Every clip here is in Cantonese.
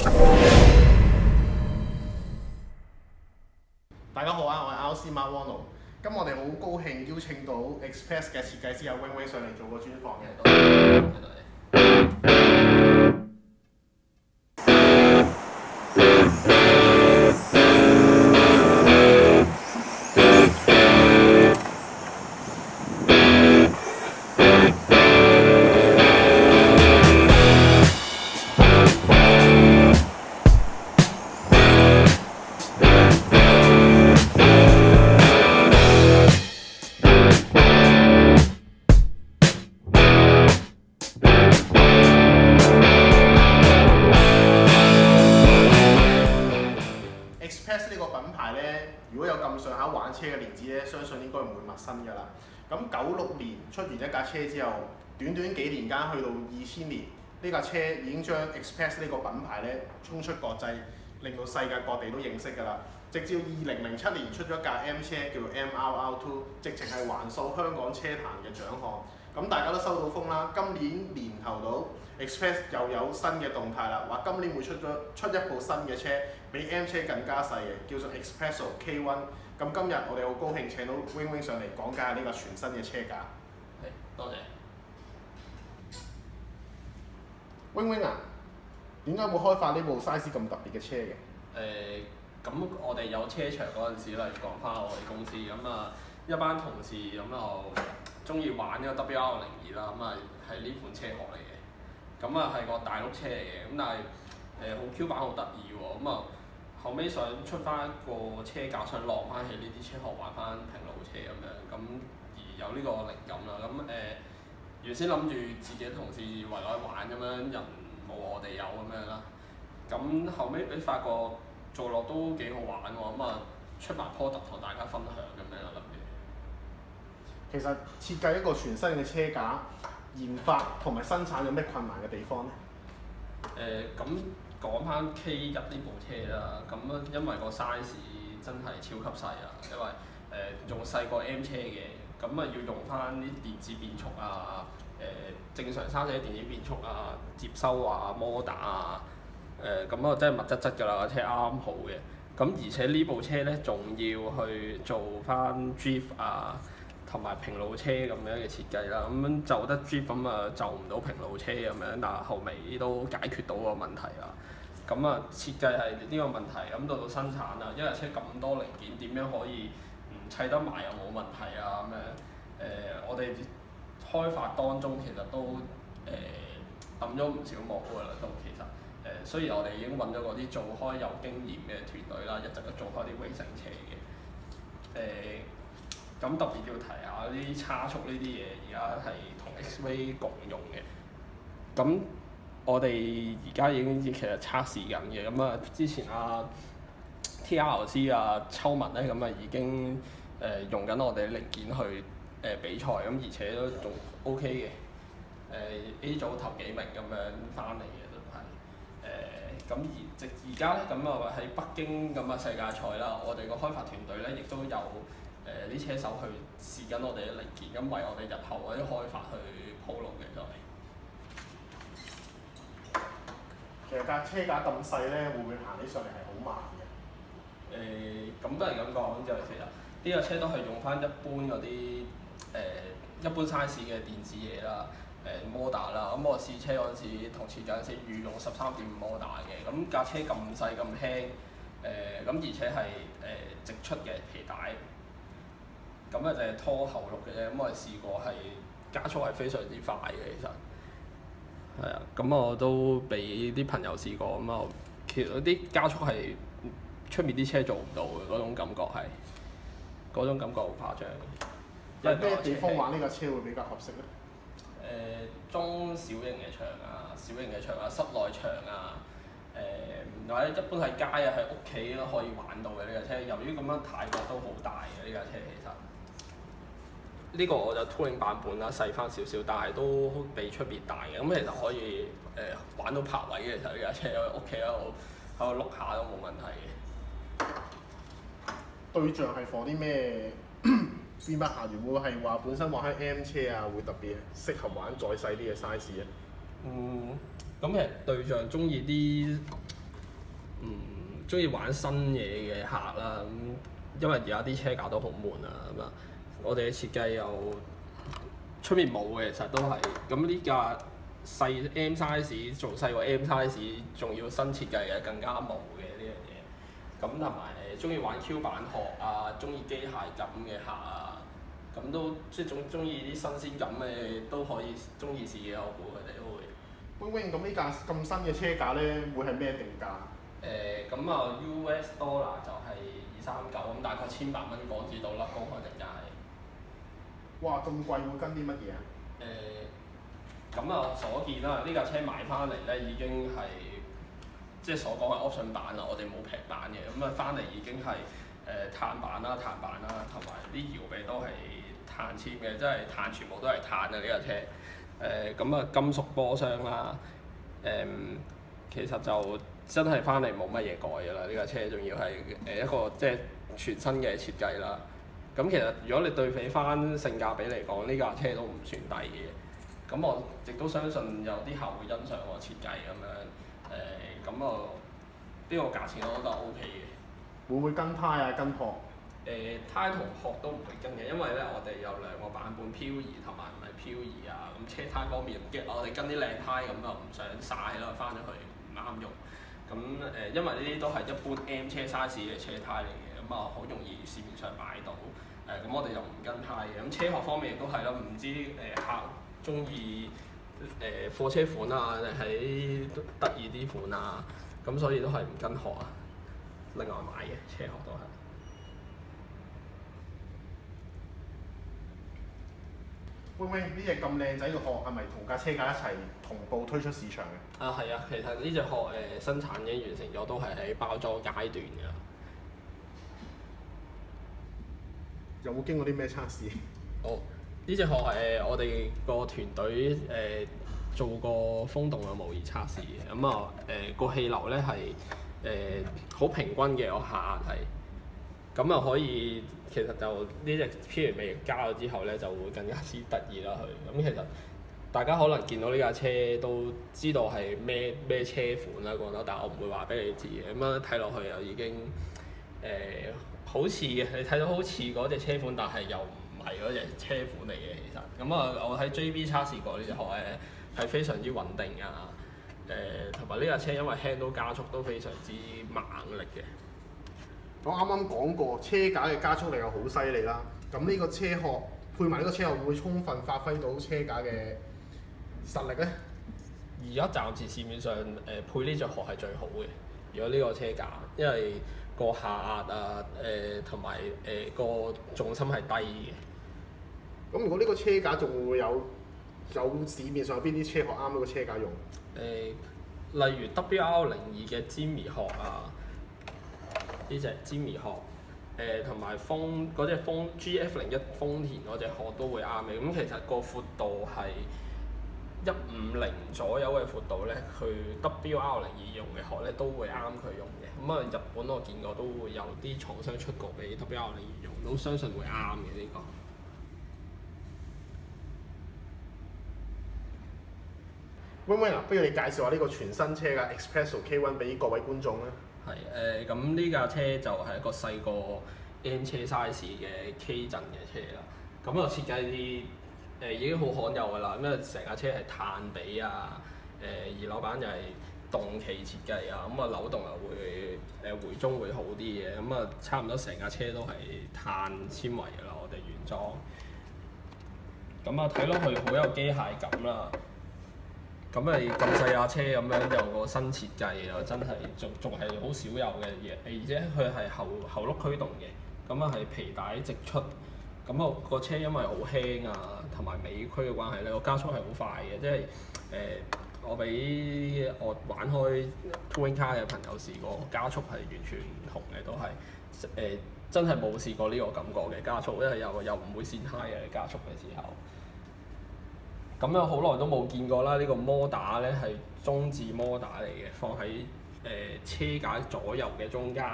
大家好啊，我係 RC Mark Ronald。咁我哋好高興邀請到 Express 嘅設計師阿 Wing Wing 上嚟做個專訪嘅。Express 呢個品牌咧，如果有咁上下玩車嘅年資咧，相信應該唔會陌生㗎啦。咁96年出完一架車之後，短短幾年間去到2000年，呢架車已經將 Express 呢個品牌咧衝出國際，令到世界各地都認識㗎啦。直至2007年出咗一架 M 車叫做 MRR2，直情係橫掃香港車壇嘅獎項。咁大家都收到風啦，今年年頭到 Express 又有新嘅動態啦，話今年會出一部新嘅車，比 M 車更加細嘅，叫做 Expresso K1。咁今日我哋好高興請到 Wing Wing 上嚟講解下呢架全新嘅車架。係，多謝。Wing Wing 啊，點解會開發呢部 size 咁特別嘅車嘅？咁我哋有車場嗰陣時咧，講翻我哋公司咁啊，一班同事咁就中意玩呢個 WR02啦，咁啊係呢款車殼嚟嘅，咁啊係個大碌車嚟嘅，咁但係好 Q 版好得意喎，咁啊後尾想出翻一個車架，想落翻起呢啲車殼玩翻平路車咁樣，咁而有呢個靈感啦，咁原先諗住自己同事圍內玩咁樣，人冇我哋有咁樣啦，咁後尾你發覺做落都幾好玩喎，咁啊出埋 product 同大家分享咁樣諗住。其實設計一個全新嘅車架，研發同埋生產有咩困難嘅地方咧？咁講翻 K1呢部車啦，咁因為個 size 真係超級細啊，因為仲細過 M 車嘅，咁啊要用翻啲電子變速啊，正常三者電子變速啊，接收啊，摩打啊。咁啊真係密質質㗎啦，個車啱啱好嘅。咁而且呢部車咧仲要去做翻 drift 啊，同埋平路車咁樣嘅設計啦。咁樣就得 drift 咁啊，就唔到平路車咁樣，但係後尾都解決到個問題啦。咁啊設計係呢個問題，咁到生產啊，一架車咁多零件，點樣可以砌得埋又冇問題啊咁樣？我哋開發當中其實都揼咗唔少幕㗎啦，都其實。雖然我哋已經揾咗嗰啲做開有經驗嘅團隊啦，一直都做開啲 racing 車嘅。咁特別要提下啲差速呢啲嘢，而家係同 X-Ray 共用嘅。咁我哋而家已經其實測試緊嘅。咁啊，之前TRC 秋文咧，咁啊已經用緊我哋零件去比賽，咁而且都仲 OK 嘅。A 組頭幾名咁樣翻嚟嘅。咁而家咧，咁啊喺北京咁嘅世界賽啦，我哋個開發團隊咧亦都有啲車手去試緊我哋嘅零件，咁為我哋日後嗰啲開發去鋪路嘅就係。其實架車架咁細咧，會唔會行起上嚟係好慢嘅？咁都係咁講，就其實呢架車都係用翻一般嗰啲一般 size 嘅電子嘢啦。摩打啦，咁我試車嗰陣時同設計嗰陣時預用13.5摩打嘅，咁架車咁細咁輕，咁而且係直出嘅皮帶，咁就係拖後轆嘅啫，咁我哋試過係加速係非常之快嘅，其實係啊，咁我都俾啲朋友試過，咁啊其實啲加速係出面啲車做唔到嘅嗰種感覺係，嗰種感覺好誇張。有咩地方玩呢架車會比較合適咧？中小型嘅場啊，小型嘅場啊，室內場啊，或者一般喺街啊，喺屋企都可以玩到嘅呢架車。由於咁樣太角都好大嘅呢架車，其實呢個我就 Touring 版本啦，細翻少少，但係都比出邊大嘅。咁其實可以玩到泊位嘅，其實呢架車喺屋企喺度碌下都冇問題嘅。對象係放啲咩？邊班客源會係話本身玩開 M 車啊，會特別適合玩再細啲嘅 size 啊？咁其實對象中意啲中意玩新嘢嘅客啦。因為而家啲車架都好悶啊，咁啊，我哋嘅設計又出面冇嘅，其實都係咁呢架細 M size 仲細過 M size，仲要新設計嘅更加冇嘅呢樣嘢。咁同埋中意玩 Q 版殼啊，中意機械感嘅客啊，咁都即係中意啲新鮮感嘅都可以中意試嘅，我估佢哋都會。Wing Wing，咁呢架咁新嘅車架咧，會係咩定價？咁US dollar 就係239，咁大概1,800蚊港紙到啦，公開定價係。哇，咁貴會跟啲乜嘢啊？所見啦，呢架車買翻嚟咧已經係即係所講嘅 option 版啦，我哋冇平版嘅，咁翻嚟已經係碳板啦、同埋啲搖臂都係碳纖嘅，即係碳全部都係碳嘅呢架車。金屬波箱啦，其實就真係翻嚟冇乜嘢改㗎啦，呢架車仲要係一個即係全新嘅設計啦。咁其實如果你對比翻性價比嚟講，呢架車都唔算低嘅。咁我亦都相信有啲客會欣賞我設計咁樣，呢個價錢我覺得 O K 嘅。會唔會跟胎啊、跟殼？胎同殼都唔會跟嘅，因為咧我哋有兩個版本，漂移同埋唔係漂移啊。咁車胎方面，我哋跟啲靚胎咁就唔想曬啦，翻咗去唔啱用。因為呢啲都係一般 M 車 size 嘅車胎嚟嘅，咁好容易市面上買到。咁我哋又唔跟胎嘅。咁車殼方面亦都係啦，唔知客中意貨車款啊，定係得意啲款啊，咁所以都係唔跟殼啊，另外買嘅車殼都係。Wing Wing，呢隻咁靚仔嘅殼係咪同架車架一齊同步推出市場嘅？係啊，其實呢隻殼生產已經完成咗，都係喺包裝階段㗎。有冇經過啲咩測試？呢隻殼我哋個團隊做過風洞嘅模擬測試嘅，個氣流咧係好平均嘅，個下壓係。咁可以，其實就呢隻漂移尾加咗之後咧，就會更加之得意啦佢。咁其實大家可能見到呢架車都知道係咩車款啦講得，但係我唔會話俾你知嘅。睇落去又已經好似嘅，你睇到好似嗰隻車款，但係又唔係嗰隻車款嚟嘅。其實我喺 JB 測試過呢隻殼係非常之穩定啊。同埋呢架車因為輕到加速都非常之猛力嘅。我啱啱講過車架嘅加速力係好犀利啦，咁呢個車殼配埋呢個車殼會唔會充分發揮到車架嘅實力咧？而家暫時市面上配呢隻殼係最好嘅，如果呢個車架，因為個下壓啊同埋個重心係低嘅。咁如果呢個車架仲會有市面上有邊啲車殼啱呢個車架用？例如 WR02嘅 Jimmy 殼啊。呢隻 Jimmy 殼，同埋嗰隻GF01豐田嗰隻殼都會啱嘅。咁其實個闊度係150左右嘅闊度咧，佢 WR02用嘅殼咧都會啱佢用嘅。日本我見過都會有啲廠商出過俾 WR02用，都相信會啱嘅呢個。Wing Wing，不如你介紹下呢個全新車架 Espresso K1 俾各位觀眾啦。係咁呢架車就係一個細個 M 車 size 嘅 K 陣嘅車啦。咁設計已經好罕有㗎啦。成架車係碳比啊，二樓板就係動氣設計啊。扭動又會回中會好啲嘅。差唔多成架車都係碳纖維㗎啦，我哋原裝。睇落去好有機械感啦。咁咁細架車咁樣有個新設計又真係仲係好少有嘅嘢，而且佢係後轆驅動嘅，係皮帶直出。個車因為好輕啊，同埋尾驅嘅關係咧，個加速係好快嘅，即係我俾我玩開 Touring Car 嘅朋友試過，加速係完全唔同嘅，都係真係冇試過呢個感覺嘅加速，因為又唔會跣胎嘅加速嘅時候。好耐都冇見過啦！呢個摩打咧係中置摩打嚟嘅，放喺車架左右嘅中間，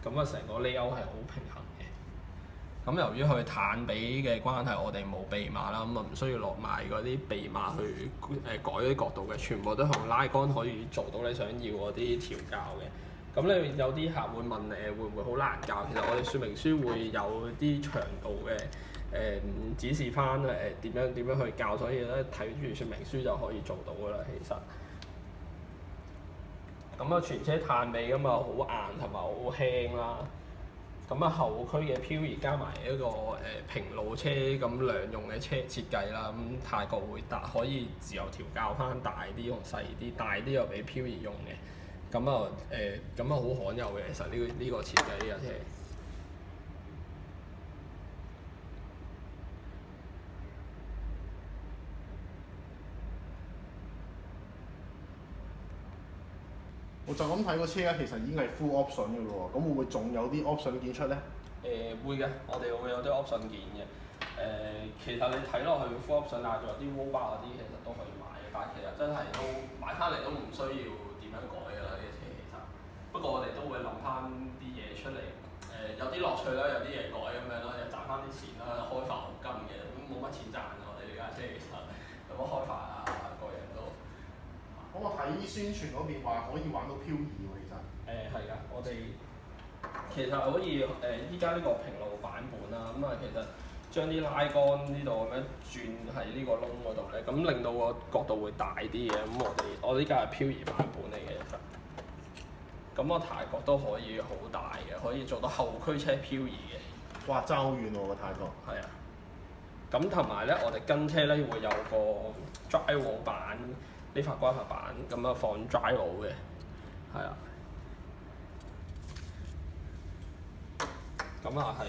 成個 layout 係好平衡嘅。由於佢碳比嘅關係，我哋冇避馬啦，唔需要落埋嗰啲避馬去改啲角度嘅，全部都用拉桿可以做到你想要嗰啲調校嘅。咁你有啲客會問誒會唔會好難教？其實我哋說明書會有啲長度嘅指示翻點樣去教，所以咧睇住說明書就可以做到噶啦。其實咁啊，全車碳尾咁啊，好硬同埋好輕啦。咁啊，後驅嘅漂移加埋一個平路車咁兩用嘅車設計啦。咁泰國會可以自由調校翻大啲同細啲，大啲又俾漂移用嘅。咁啊好罕有嘅，其實呢個設計呢架車。我就咁睇個車咧，其實已經係 full option 嘅咯喎，咁會唔會仲有啲 option 件出咧？會嘅，我哋會有啲 option 件嘅。其實你睇落去 full option 啊，仲有啲 roll bar 嗰啲，其實都可以買嘅。但係其實真係都買翻嚟都唔需要點樣改㗎啦，呢個車其實。不過我哋都會諗翻啲嘢出嚟，有啲樂趣啦，有啲嘢改咁樣啦，又賺翻啲錢啦，開發黃金嘅，咁冇乜錢賺㗎。我哋呢架車其實有乜開發啊，個人都。咁我睇宣傳嗰邊話可以玩到漂移喎，其實。係㗎，我哋其實可以依家呢個平路版本啦，咁啊其實將啲拉桿呢度咁樣轉喺呢個窿嗰度咧，咁令到個角度會大啲嘅。咁我呢架係漂移版本嚟嘅，其實。咁個泰國都可以好大嘅，可以做到後驅車漂移嘅。哇！爭好遠喎個泰國。係啊。咁同埋咧，我哋跟車咧會有個 drive 板，呢塊瓜頭板咁啊放 drive 嘅，係啊。咁啊係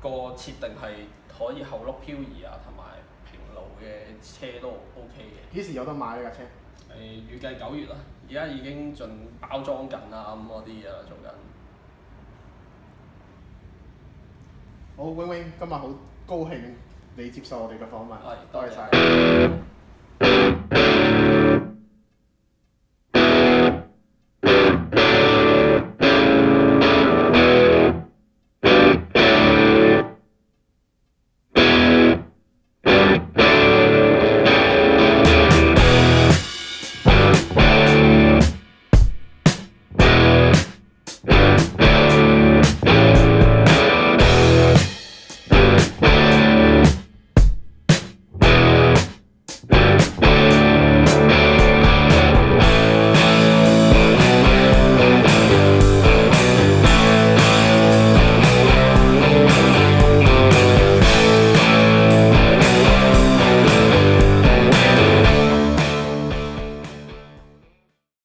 個設定係可以後轆漂移啊，同埋平路嘅車都 OK 嘅。幾時有得買呢架車？預計9月啦，而家已經盡包裝緊啦，咁嗰啲嘢啦做緊。好，永永今日好高興你接受我哋嘅訪問，係，多謝晒。